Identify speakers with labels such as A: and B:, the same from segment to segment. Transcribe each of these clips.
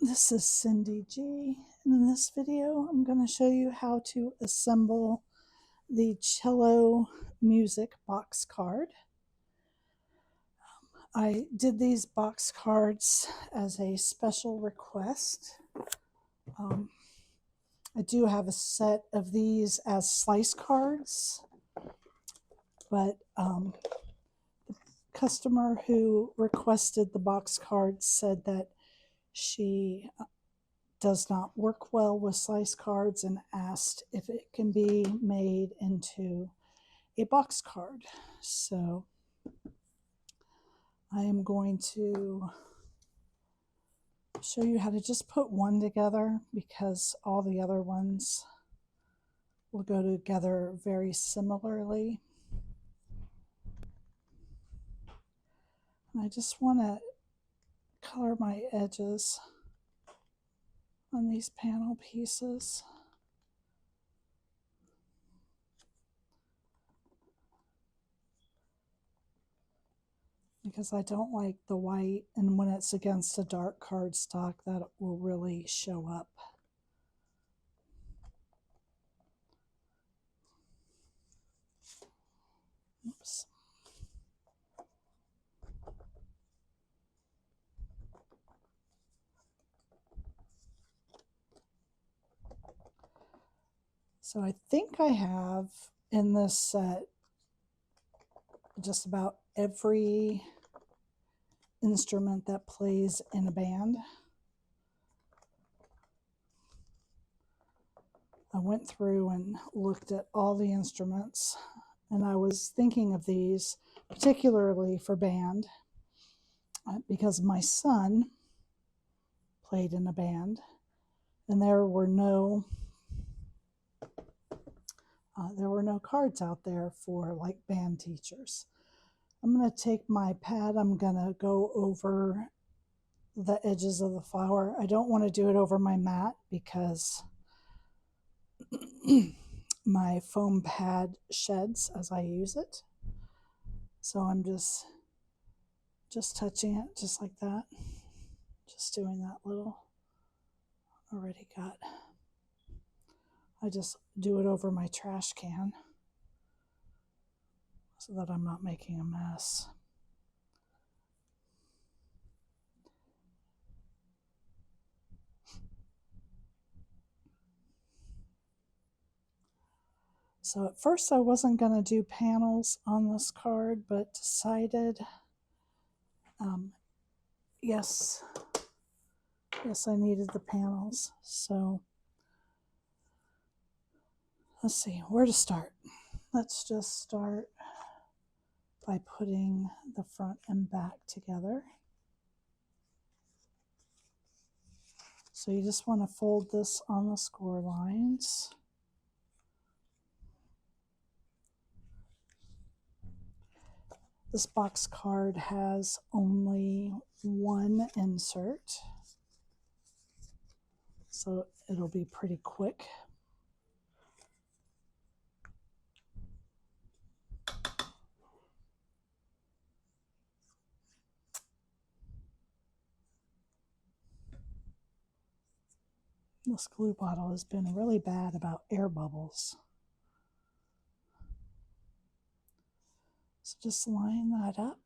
A: This is Cyndy G, and in this video I'm going to show you how to assemble the cello music box card. I did these box cards as a special request. I do have a set of these as slice cards, but the customer who requested the box cards said that she does not work well with slice cards and asked if it can be made into a box card. So I am going to show you how to just put one together because all the other ones will go together very similarly. And I just want to color my edges on these panel pieces. Because I don't like the white, and when it's against a dark cardstock, that will really show up. Oops. So I think I have in this set just about every instrument that plays in a band. I went through and looked at all the instruments, and I was thinking of these particularly for band because my son played in a band, and there were no cards out there for like band teachers. I'm going to take my pad, I'm going to go over the edges of the flower. I don't want to do it over my mat because my foam pad sheds as I use it. So I'm just touching it just like that. Just doing that little, already got. I just do it over my trash can so that I'm not making a mess. So at first I wasn't going to do panels on this card, but decided, yes, I needed the panels. So let's see where to start. Let's just start by putting the front and back together. So you just want to fold this on the score lines. This box card has only one insert, so it'll be pretty quick. This glue bottle has been really bad about air bubbles. So just line that up.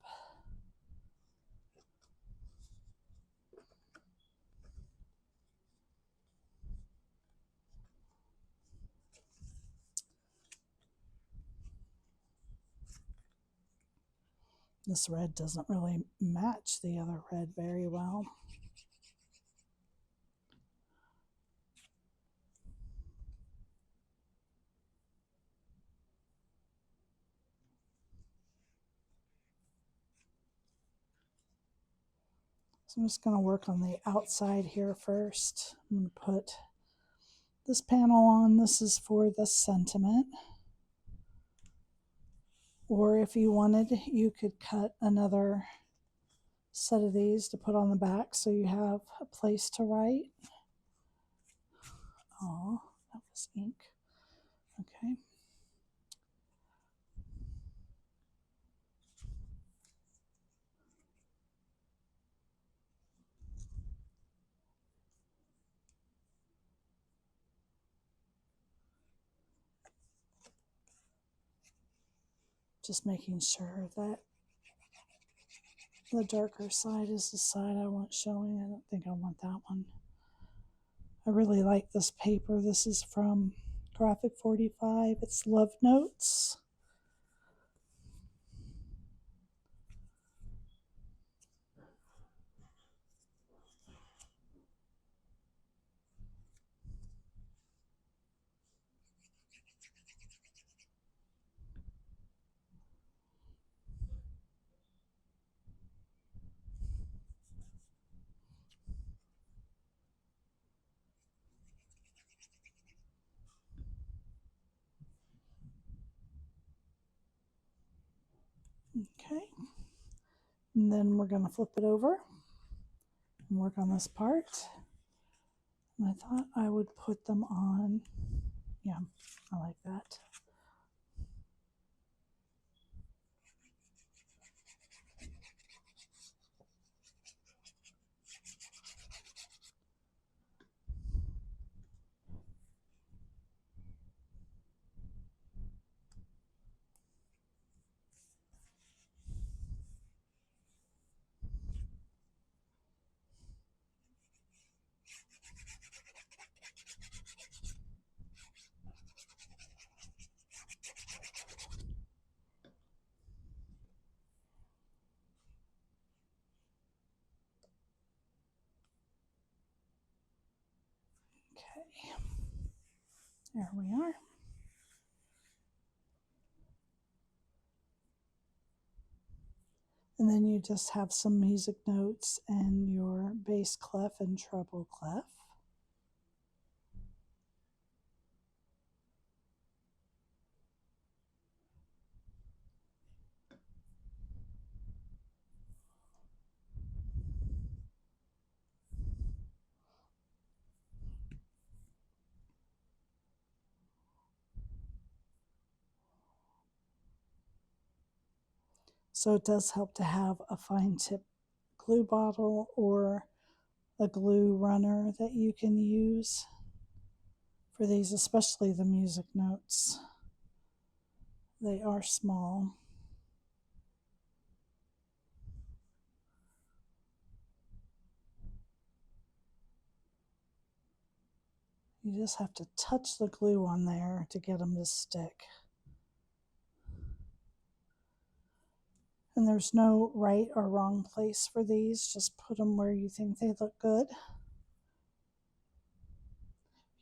A: This red doesn't really match the other red very well. So I'm just going to work on the outside here first. I'm going to put this panel on. This is for the sentiment. Or if you wanted, you could cut another set of these to put on the back so you have a place to write. Oh, that was ink. Okay. Just making sure that the darker side is the side I want showing. I don't think I want that one. I really like this paper. This is from Graphic 45. It's Love Notes. Okay, and then we're going to flip it over and work on this part. And I thought I would put them on. Yeah, I like that. Okay, there we are. And then you just have some music notes and your bass clef and treble clef. So it does help to have a fine tip glue bottle or a glue runner that you can use for these, especially the music notes. They are small. You just have to touch the glue on there to get them to stick. And there's no right or wrong place for these. Just put them where you think they look good.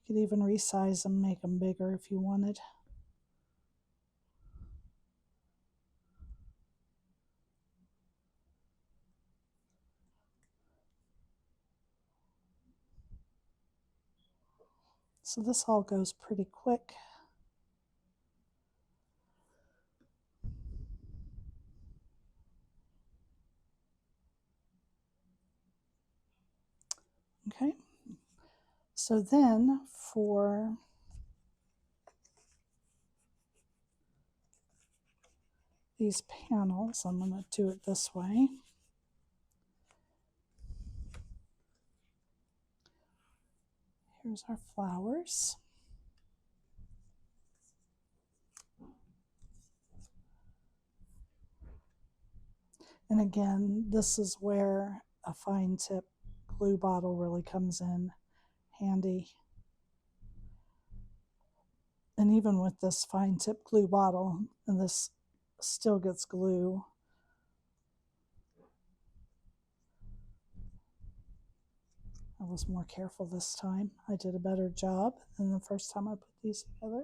A: You could even resize them, make them bigger if you wanted. So this all goes pretty quick. Okay, so then for these panels, I'm going to do it this way. Here's our flowers. And again, this is where a fine tip glue bottle really comes in handy. And even with this fine tip glue bottle, and this still gets glue. I was more careful this time. I did a better job than the first time I put these together.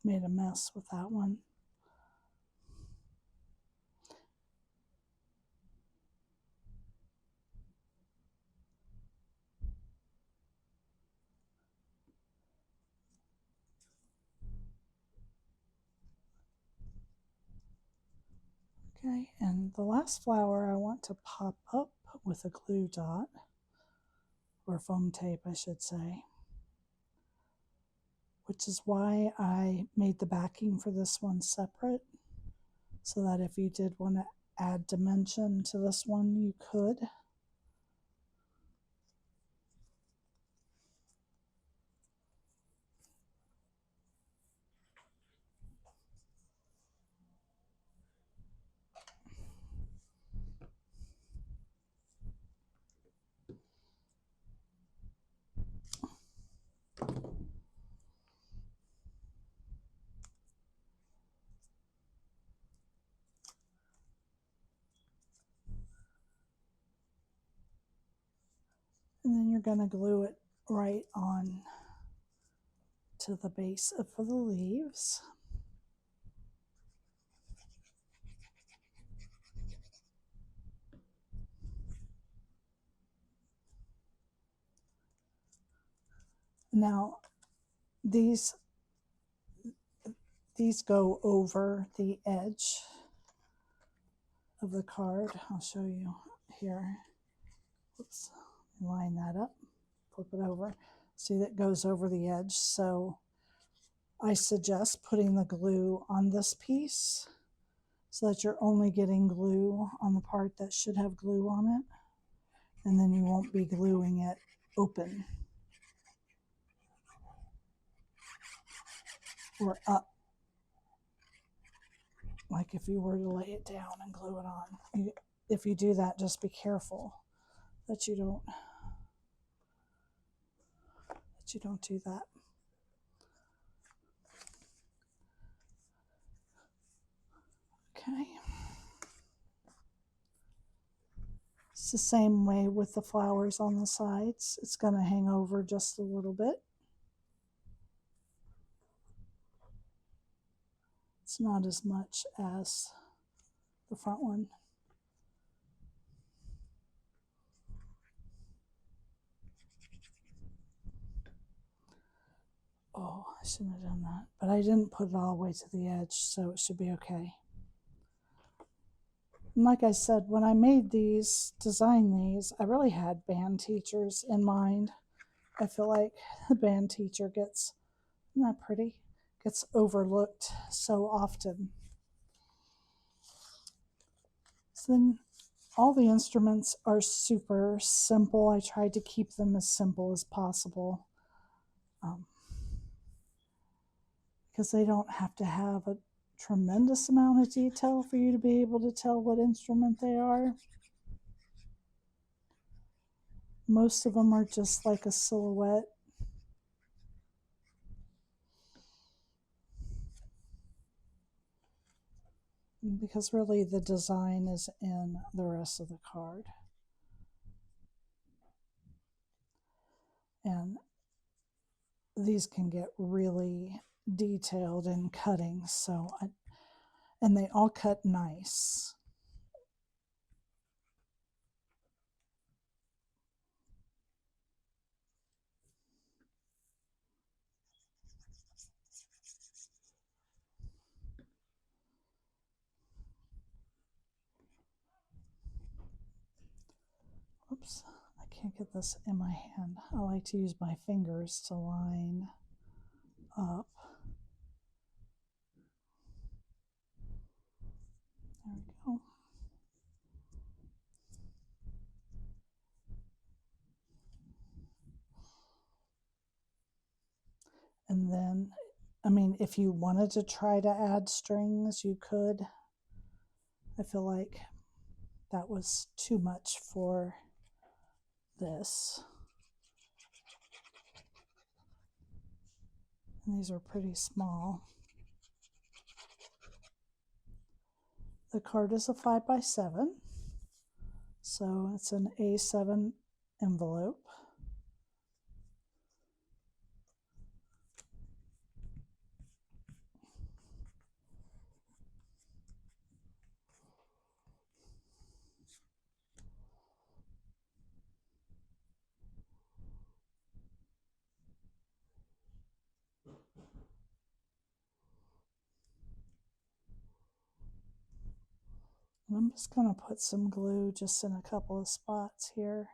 A: Made a mess with that one. And the last flower I want to pop up with a glue dot, or foam tape I should say, which is why I made the backing for this one separate, so that if you did want to add dimension to this one, you could. And then you're going to glue it right on to the base of the leaves. Now, these go over the edge of the card. I'll show you here. Oops, line that up, flip it over. See, that goes over the edge. So I suggest putting the glue on this piece so that you're only getting glue on the part that should have glue on it, and then you won't be gluing it open or up, like if you were to lay it down and glue it on. If you do that, just be careful that you don't do that. Okay. It's the same way with the flowers on the sides. It's going to hang over just a little bit. It's not as much as the front one. Oh, I shouldn't have done that. But I didn't put it all the way to the edge, so it should be okay. And like I said, when I made these, designed these, I really had band teachers in mind. I feel like the band teacher gets, isn't that pretty? Gets overlooked so often. So then all the instruments are super simple. I tried to keep them as simple as possible. Because they don't have to have a tremendous amount of detail for you to be able to tell what instrument they are. Most of them are just like a silhouette. Because really the design is in the rest of the card. And these can get really detailed in cutting, and they all cut nice. Oops, I can't get this in my hand. I like to use my fingers to line up. There we go. And then, I mean, if you wanted to try to add strings, you could. I feel like that was too much for this. And these are pretty small. The card is a 5x7, so it's an A7 envelope. I'm just going to put some glue just in a couple of spots here,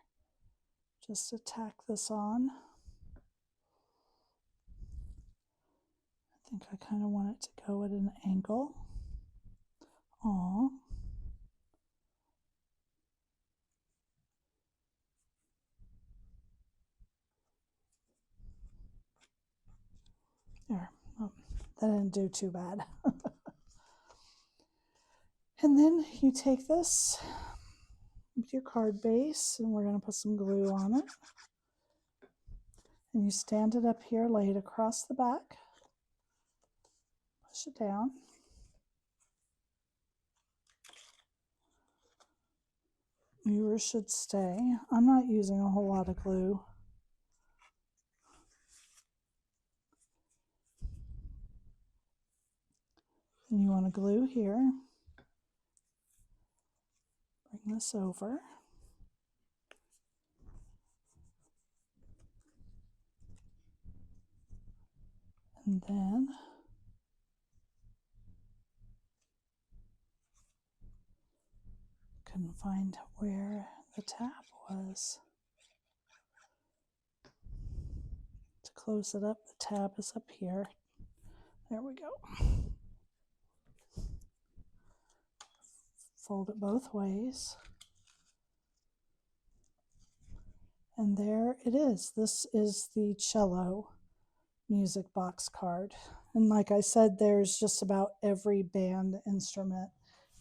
A: just to tack this on. I think I kind of want it to go at an angle. Aww. There. Oh, that didn't do too bad. And then you take this with your card base, and we're going to put some glue on it. And you stand it up here, lay it across the back, push it down. Yours should stay. I'm not using a whole lot of glue. And you want to glue here. Bring this over. And then couldn't find where the tab was. To close it up, the tab is up here. There we go. Fold it both ways. And there it is. This is the cello music box card. And like I said, there's just about every band instrument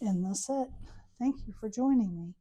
A: in the set. Thank you for joining me.